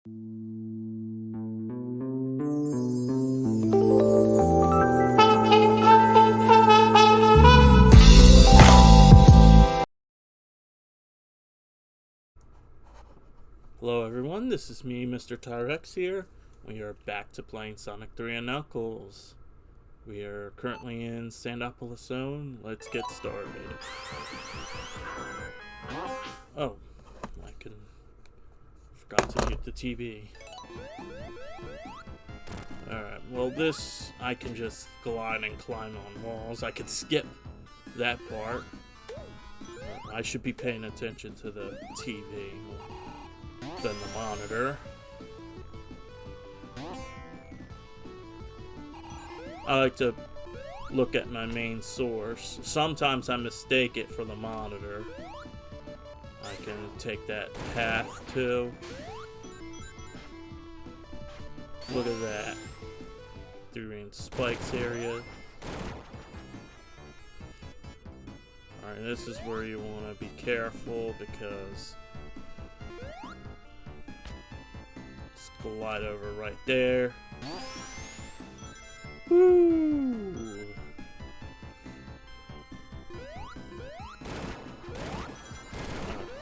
Hello everyone, this is me, Mr. Tyrex here. We are back to playing Sonic 3 and Knuckles. We are currently in Snadopolis zone. Let's get started. Oh, forgot to mute the TV. Alright, well this, I can just glide and climb on walls. I could skip that part. I should be paying attention to the TV than the monitor. I like to look at my main source. Sometimes I mistake it for the monitor. I can take that path too. Look at that. Through Spike's area. Alright, this is where you want to be careful because glide over right there. Woo!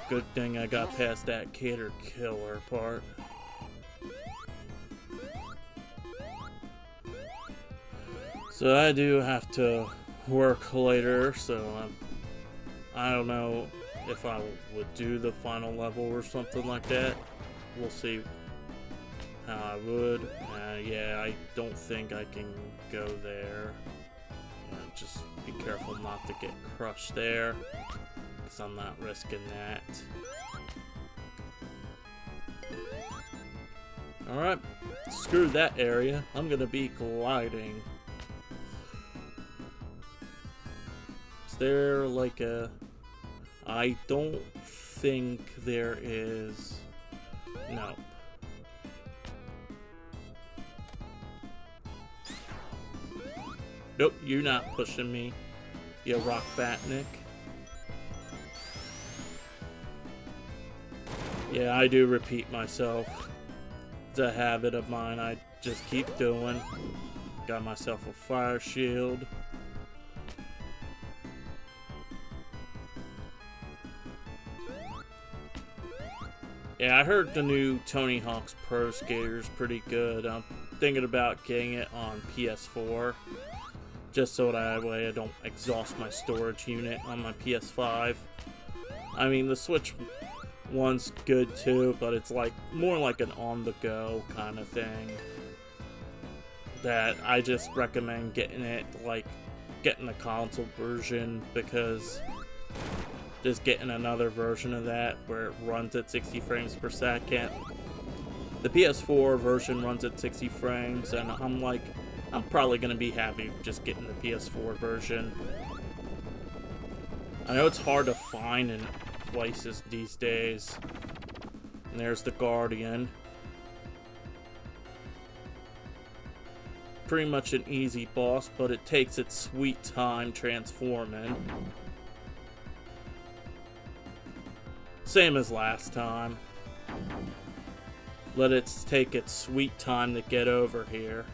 Good thing I got past that cater killer part. So I do have to work later, so I don't know if I would do the final level or something like that. We'll see how I would. Yeah, I don't think I can go there. Just be careful not to get crushed there, because I'm not risking that. Alright, screw that area. I'm gonna be gliding. Is there like a... I don't think there is... No. Nope, you're not pushing me, you rock batnik. Yeah, I do repeat myself. It's a habit of mine I just keep doing. Got myself a fire shield. Yeah, I heard the new Tony Hawk's Pro Skater is pretty good. I'm thinking about getting it on PS4. Just so that way I don't exhaust my storage unit on my PS5. I mean, the Switch one's good too, but it's like more like an on-the-go kind of thing. That I just recommend getting it, like, getting the console version, because just getting another version of that where it runs at 60 frames per second. The PS4 version runs at 60 frames, and I'm probably going to be happy just getting the PS4 version. I know it's hard to find in places these days. And there's the Guardian. Pretty much an easy boss, but it takes its sweet time transforming. Same as last time. Let it take its sweet time to get over here.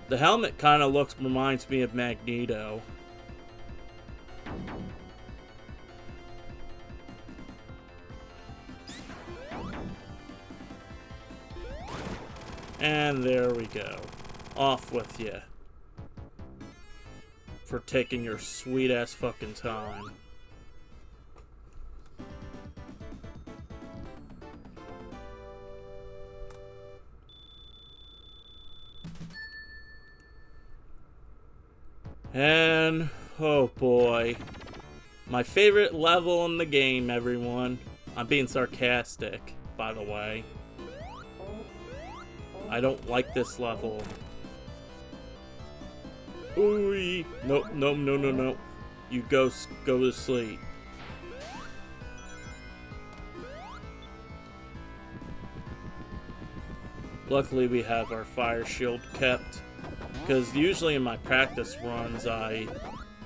The helmet kind of reminds me of Magneto. And there we go. Off with ya. For taking your sweet ass fucking time. And, oh boy. My favorite level in the game, everyone. I'm being sarcastic, by the way. I don't like this level. Ooh, nope, no, no, no, no. You go to sleep. Luckily we have our fire shield kept. Because usually in my practice runs, I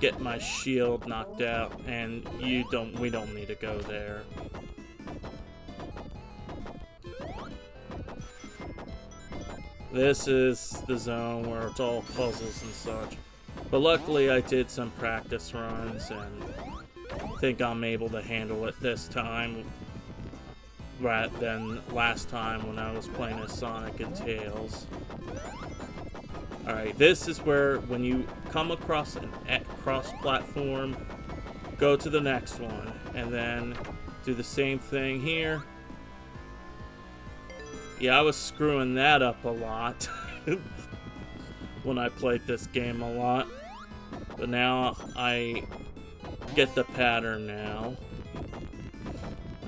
get my shield knocked out, and we don't need to go there. This is the zone where it's all puzzles and such. But luckily I did some practice runs, and I think I'm able to handle it this time rather than last time when I was playing as Sonic and Tails. Alright, this is where when you come across a cross-platform, go to the next one, and then do the same thing here. Yeah, I was screwing that up a lot when I played this game a lot. But now I get the pattern now.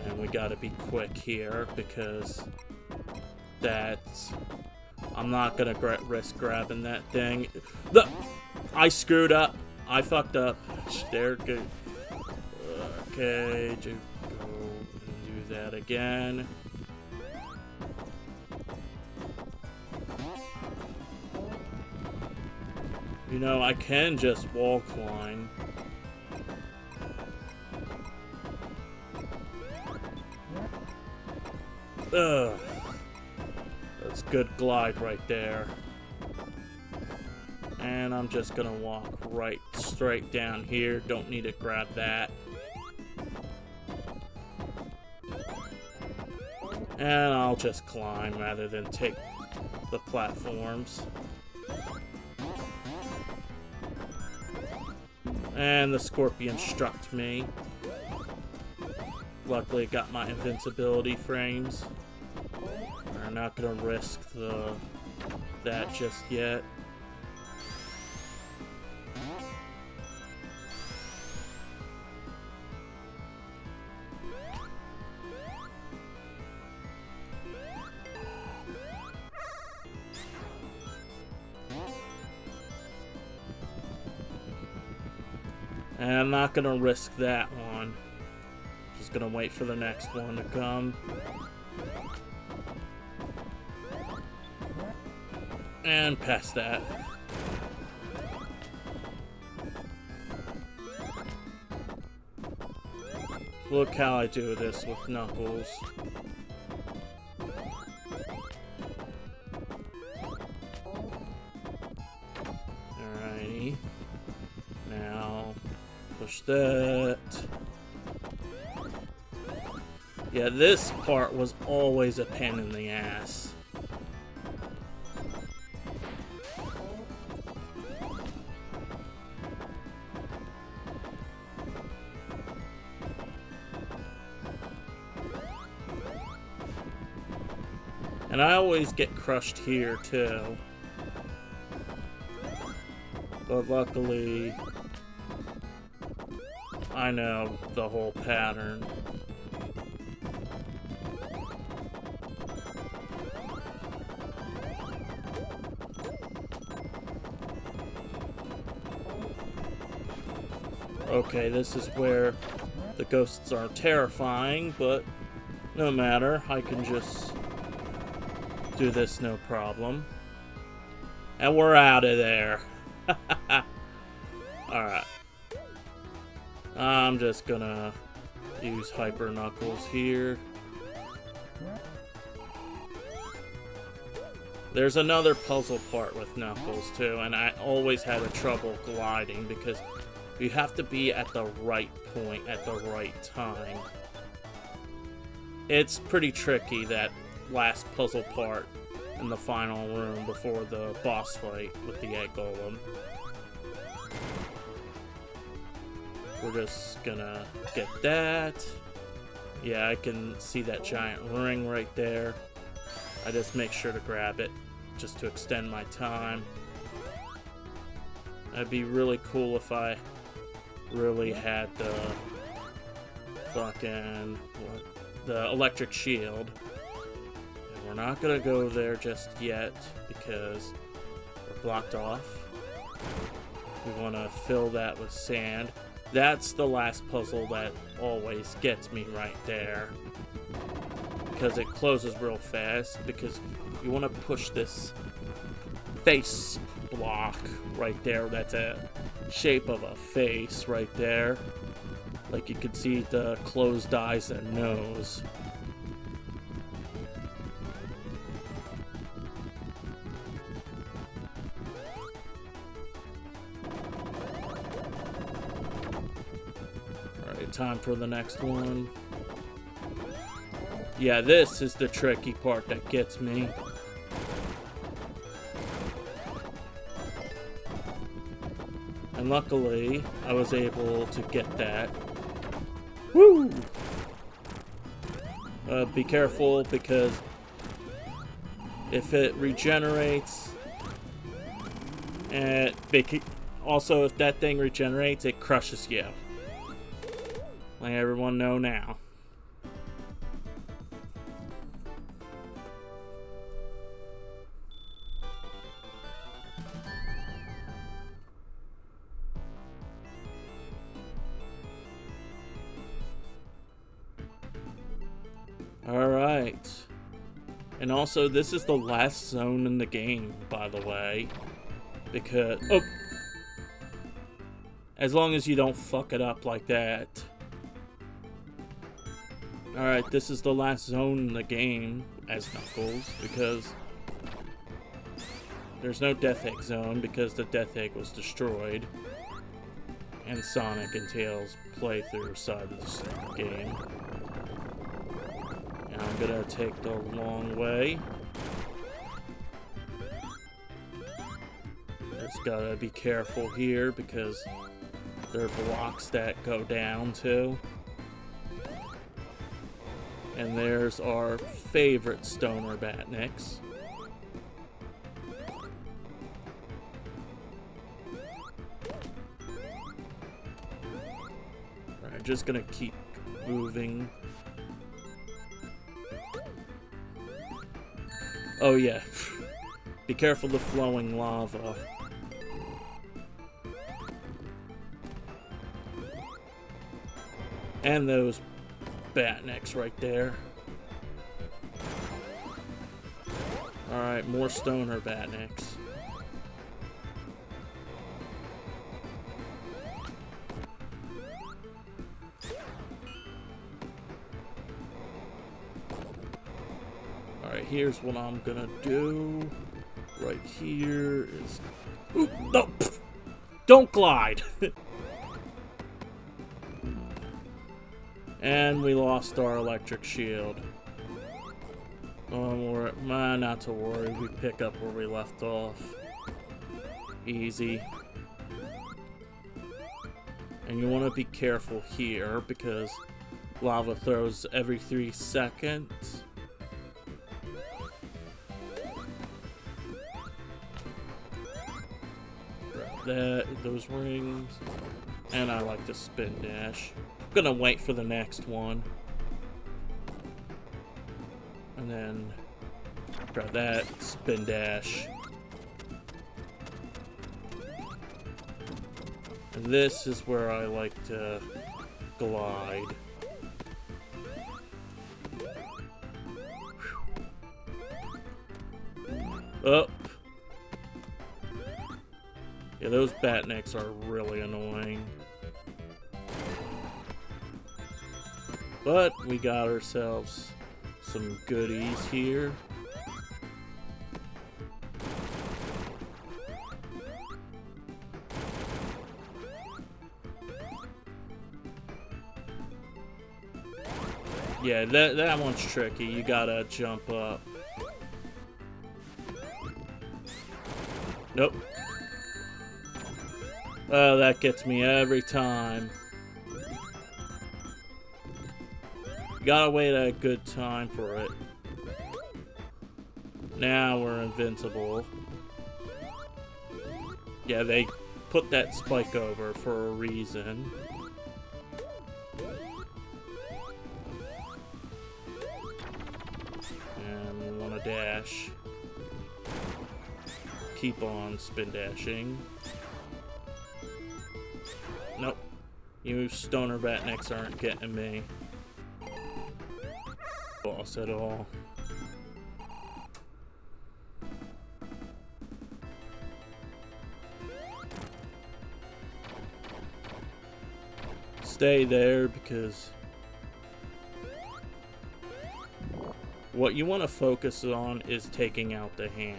And we gotta be quick here because I'm not gonna risk grabbing that thing. I screwed up. I fucked up. There, good. Okay, go and do that again. You know, I can just wall climb. Ugh. That's good glide right there. And I'm just gonna walk right straight down here. Don't need to grab that. And I'll just climb rather than take the platforms. And the scorpion struck me. Luckily it got my invincibility frames. I'm not gonna risk that just yet. And I'm not gonna risk that one. Just gonna wait for the next one to come. And past that. Look how I do this with Knuckles. Alrighty. Now, push that. Yeah, this part was always a pain in the ass. And I always get crushed here, too. But luckily, I know the whole pattern. Okay, this is where the ghosts are terrifying, but no matter, I can just do this no problem. And we're out of there. Alright. I'm just gonna use Hyper Knuckles here. There's another puzzle part with Knuckles too, and I always had a trouble gliding because you have to be at the right point at the right time. It's pretty tricky, that last puzzle part in the final room before the boss fight with the egg golem. We're just gonna get that. Yeah, I can see that giant ring right there. I just make sure to grab it just to extend my time. That'd be really cool if I really had the fucking the electric shield. And we're not gonna go there just yet because we're blocked off. We want to fill that with sand. That's the last puzzle that always gets me right there, because it closes real fast, because you want to push this face block right there. That's a shape of a face right there. Like you could see the closed eyes and nose. Alright, time for the next one. Yeah, this is the tricky part that gets me. And luckily, I was able to get that. Woo! Be careful, because if it regenerates, and also if that thing regenerates, it crushes you. Let everyone know now. Alright. And also, this is the last zone in the game, by the way. Because... oh! As long as you don't fuck it up like that. Alright, this is the last zone in the game as Knuckles, because there's no Death Egg zone, because the Death Egg was destroyed. And Sonic and Tails playthrough side of the game. And I'm gonna take the long way. Just gotta be careful here, because there are blocks that go down too. And there's our favorite stoner Batnix. Alright, just gonna keep moving. Oh yeah, be careful of the flowing lava. And those Batnix right there. Alright, more stoner Batnix. Alright, here's what I'm gonna do. Right here is... ooh, no! Don't glide! And we lost our electric shield. Not to worry, we pick up where we left off. Easy. And you want to be careful here, because lava throws every 3 seconds. Grab those rings. And I like to spin dash. I'm gonna wait for the next one. And then grab that, spin dash. And this is where I like to glide. Up. Yeah, those Batniks are really annoying. But we got ourselves some goodies here. Yeah, that one's tricky. You gotta jump up. Nope. Oh, that gets me every time. Gotta wait a good time for it. Now we're invincible. Yeah, they put that spike over for a reason. And we want to dash. Keep on spin dashing. Nope. You stoner Batniks aren't getting me. Boss at all. stay there because what you want to focus on is taking out the hand.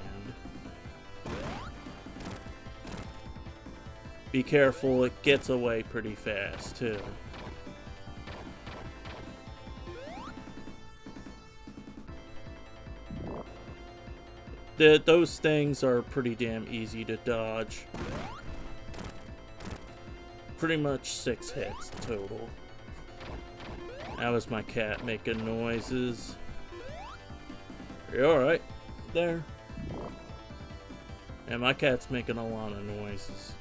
Be careful, it gets away pretty fast too. Those things are pretty damn easy to dodge. Pretty much 6 hits total. That was my cat making noises. You alright? There. And my cat's making a lot of noises.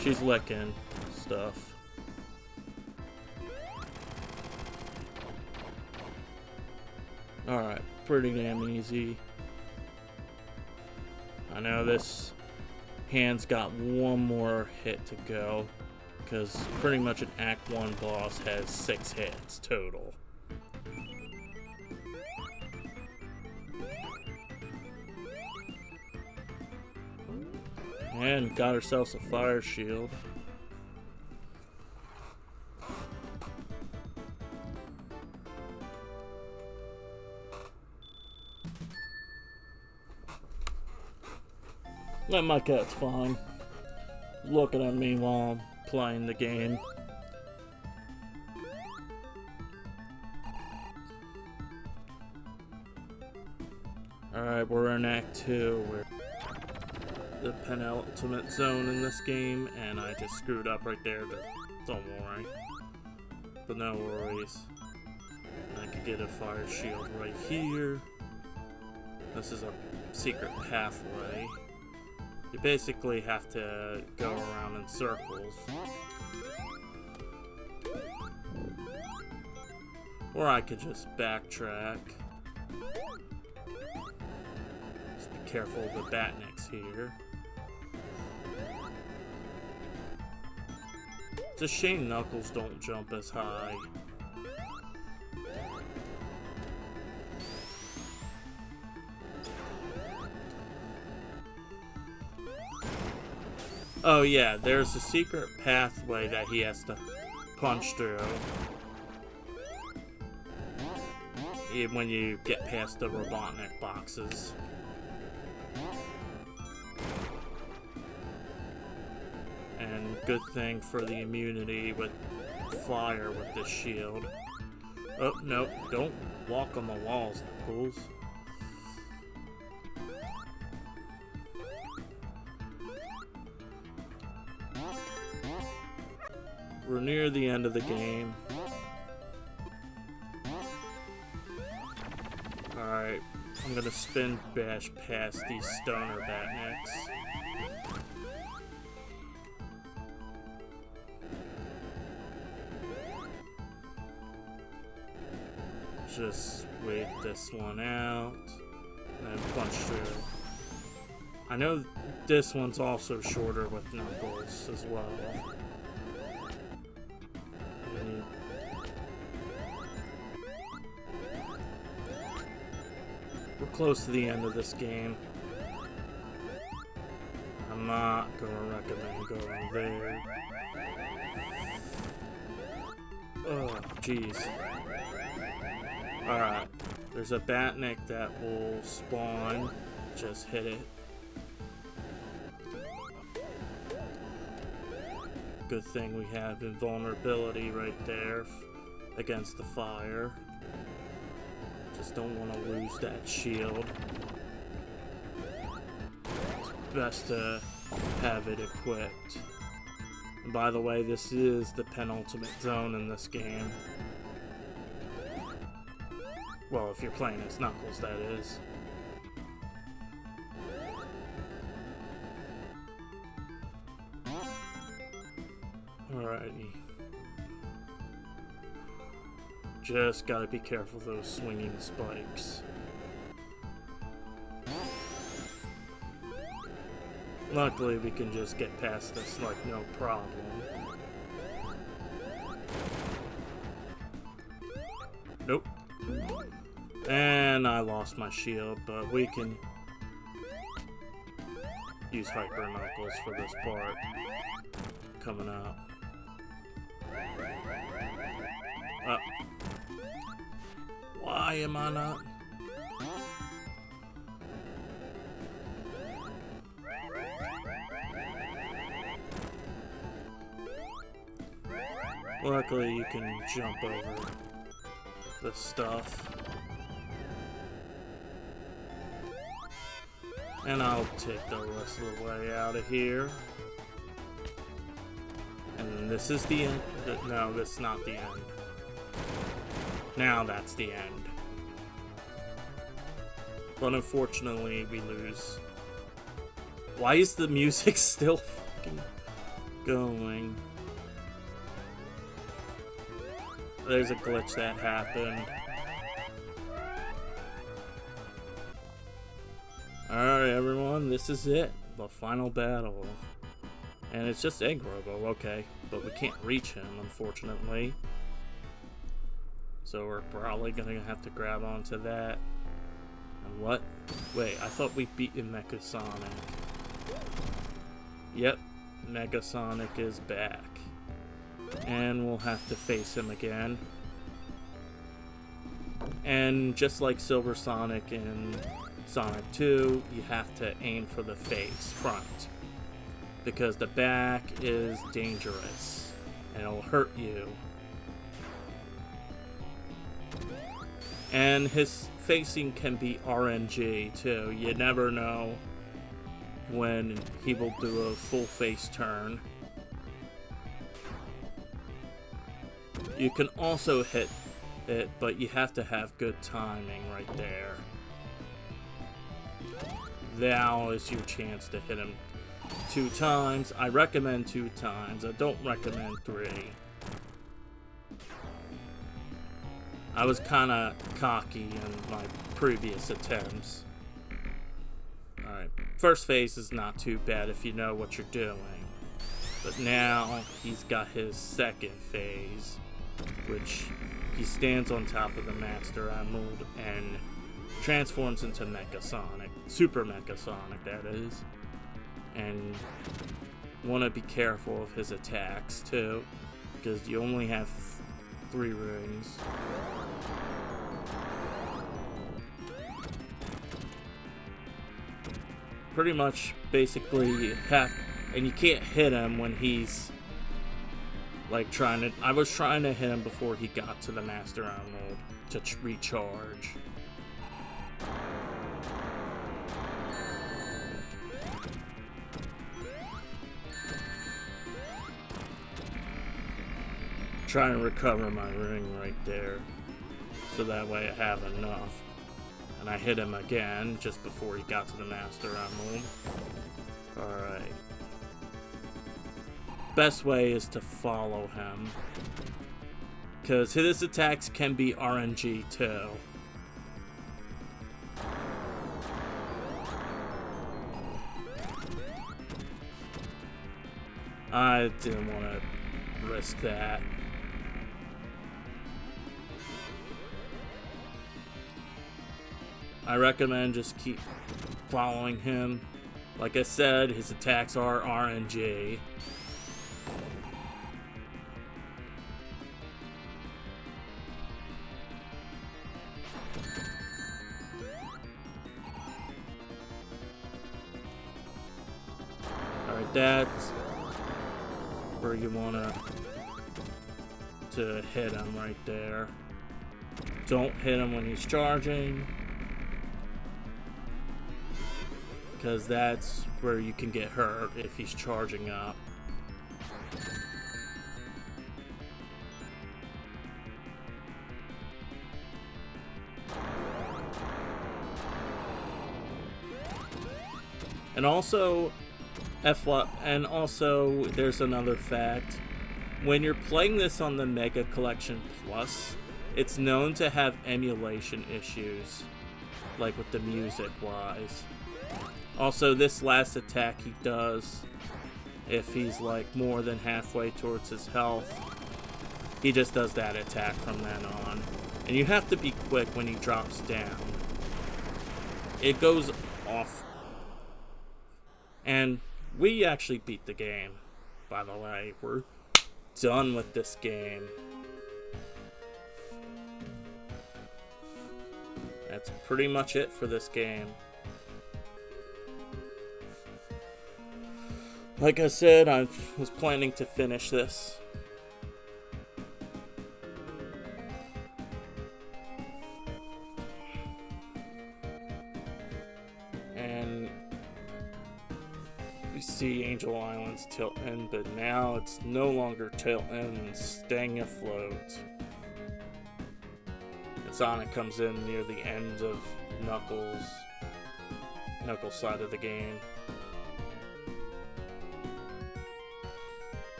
She's licking stuff. Alright, pretty damn easy. I know this hand's got one more hit to go, because pretty much an Act 1 boss has 6 hits total. And got ourselves a fire shield. Let my cat's fine. Looking at me while I'm playing the game. Alright, we're in Act 2. We're the penultimate zone in this game, and I just screwed up right there, but don't worry. But no worries. I could get a fire shield right here. This is a secret pathway. You basically have to go around in circles. Or I could just backtrack. Just be careful of the batniks here. It's a shame Knuckles don't jump as high. Oh yeah, there's a secret pathway that he has to punch through when you get past the Robotnik boxes. And good thing for the immunity with fire with this shield. Oh, no, don't walk on the walls, Knuckles. We're near the end of the game. Alright, I'm gonna spin bash past these stoner batniks. Just wait this one out, and then punch through. I know this one's also shorter with Knuckles as well. We're close to the end of this game. I'm not gonna recommend going there. Oh, jeez. Alright, there's a batnik that will spawn. Just hit it. Good thing we have invulnerability right there against the fire. Just don't want to lose that shield. It's best to have it equipped. And by the way, this is the penultimate zone in this game. Well, if you're playing as Knuckles, that is. Alrighty. Just gotta be careful of those swinging spikes. Luckily, we can just get past this like no problem. Nope. And I lost my shield, but we can use Hyper Knuckles for this part coming up. Why am I not? Luckily, you can jump over the stuff. And I'll take the rest of the way out of here. And this is the end. No, that's not the end. Now that's the end. But unfortunately, we lose. Why is the music still fucking going? There's a glitch that happened. Alright, everyone, this is it. The final battle. And it's just Egg Robo, okay. But we can't reach him, unfortunately. So we're probably gonna have to grab onto that. And what? Wait, I thought we beat Mecha Sonic. Yep, Mega Sonic is back. And we'll have to face him again. And just like Silver Sonic in Sonic 2, you have to aim for the face, front. Because the back is dangerous. And it'll hurt you. And his facing can be RNG too. You never know when he will do a full face turn. You can also hit it, but you have to have good timing right there. Now is your chance to hit him 2 times. I recommend 2 times. I don't recommend 3. I was kind of cocky in my previous attempts. Alright, first phase is not too bad if you know what you're doing. But now he's got his second phase, which he stands on top of the Master Emerald and transforms into Mecha Sonic. Super Mecha Sonic, that is. And want to be careful of his attacks too, because you only have 3 rings. Pretty much, basically, you have, and you can't hit him when he's like trying to. I was trying to hit him before he got to the Master Emerald to recharge. Trying to recover my ring right there, so that way I have enough. And I hit him again just before he got to the Master Emerald. Alright. Best way is to follow him, because his attacks can be RNG too. I didn't want to risk that. I recommend just keep following him. Like I said, his attacks are RNG. Alright, that's where you want to hit him right there. Don't hit him when he's charging, because that's where you can get hurt if he's charging up. And also, there's another fact. When you're playing this on the Mega Collection Plus, it's known to have emulation issues, like with the music wise. Also, this last attack he does, if he's like more than halfway towards his health, he just does that attack from then on. And you have to be quick when he drops down. It goes off. And we actually beat the game, by the way. We're done with this game. That's pretty much it for this game. Like I said, I was planning to finish this. And we see Angel Island's tilting, but now it's no longer tilting and staying afloat. And Sonic comes in near the end of Knuckles' side of the game.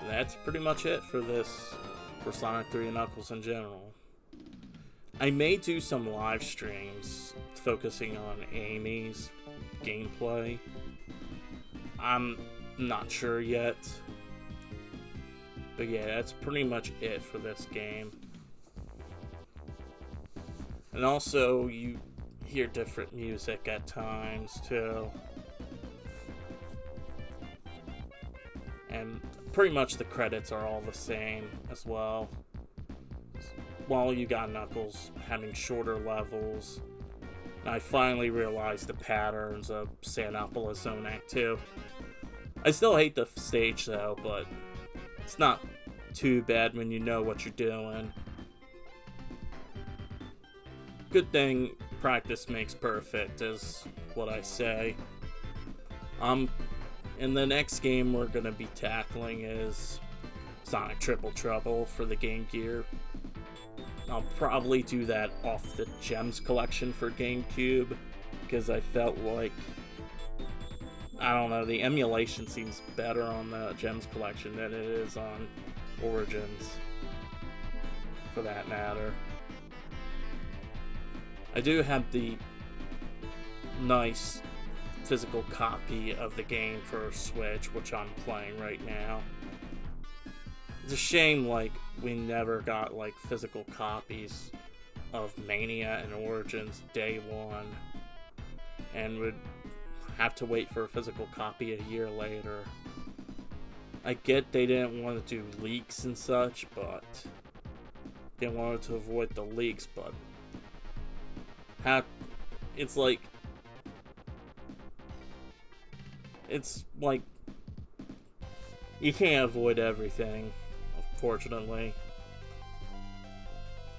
And that's pretty much it for Sonic 3 and Knuckles in general. I may do some live streams focusing on Amy's gameplay. I'm not sure yet. But yeah, that's pretty much it for this game. And also, you hear different music at times too. And pretty much the credits are all the same as well. While you got Knuckles having shorter levels. And I finally realized the patterns of Snadopolis Zone Act 2. I still hate the stage though, but it's not too bad when you know what you're doing. Good thing practice makes perfect, is what I say. In the next game we're gonna be tackling is Sonic Triple Trouble for the Game Gear. I'll probably do that off the Gems collection for GameCube, because I felt like, I don't know, the emulation seems better on the Gems collection than it is on Origins, for that matter. I do have the nice physical copy of the game for Switch, which I'm playing right now. It's a shame, like, we never got, like, physical copies of Mania and Origins day one, and would have to wait for a physical copy a year later. I get they didn't want to do leaks and such, but they wanted to avoid the leaks, but it's like you can't avoid everything, unfortunately.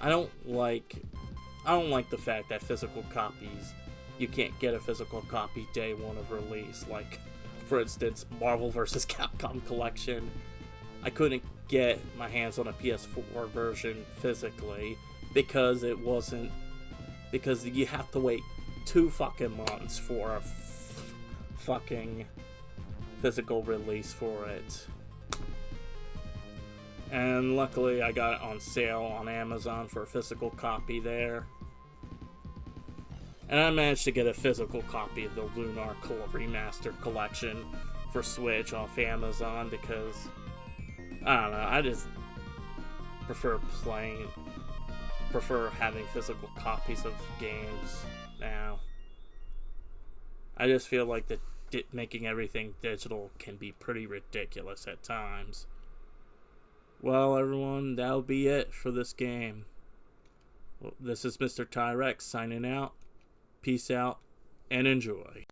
I don't like the fact that physical copies, you can't get a physical copy day one of release. Like, for instance, Marvel vs. Capcom Collection. I couldn't get my hands on a PS4 version physically because you have to wait 2 fucking months for a fucking physical release for it. And luckily I got it on sale on Amazon for a physical copy there. And I managed to get a physical copy of the Lunar Remastered Collection for Switch off Amazon because, I don't know, I just prefer having physical copies of games now. I just feel like making everything digital can be pretty ridiculous at times. Well, everyone, that'll be it for this game. Well, this is Mr. Tyrex signing out. Peace out and enjoy.